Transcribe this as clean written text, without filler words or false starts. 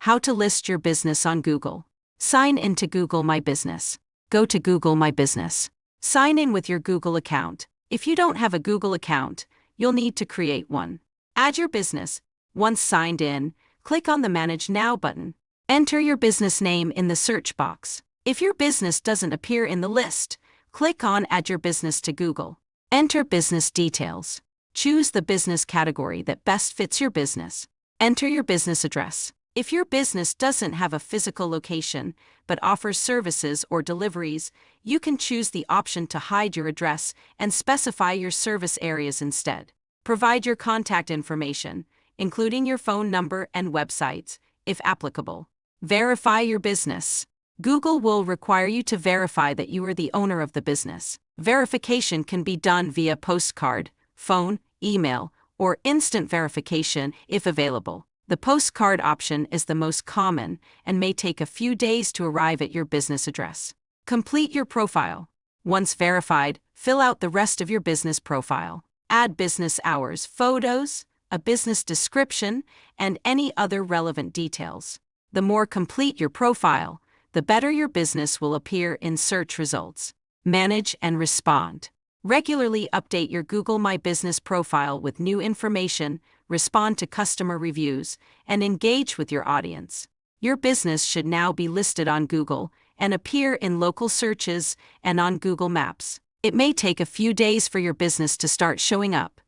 How to list your business on Google. Sign into Google My Business. Go to Google My Business. Sign in with your Google account. If you don't have a Google account, you'll need to create one. Add your business. Once signed in, click on the Manage Now button. Enter your business name in the search box. If your business doesn't appear in the list, click on Add Your Business to Google. Enter business details. Choose the business category that best fits your business. Enter your business address. If your business doesn't have a physical location but offers services or deliveries, you can choose the option to hide your address and specify your service areas instead. Provide your contact information, including your phone number and websites, if applicable. Verify your business. Google will require you to verify that you are the owner of the business. Verification can be done via postcard, phone, email, or instant verification if available. The postcard option is the most common and may take a few days to arrive at your business address. Complete your profile. Once verified, fill out the rest of your business profile. Add business hours, photos, a business description, and any other relevant details. The more complete your profile, the better your business will appear in search results. Manage and respond. Regularly update your Google My Business profile with new information, respond to customer reviews, and engage with your audience. Your business should now be listed on Google and appear in local searches and on Google Maps. It may take a few days for your business to start showing up,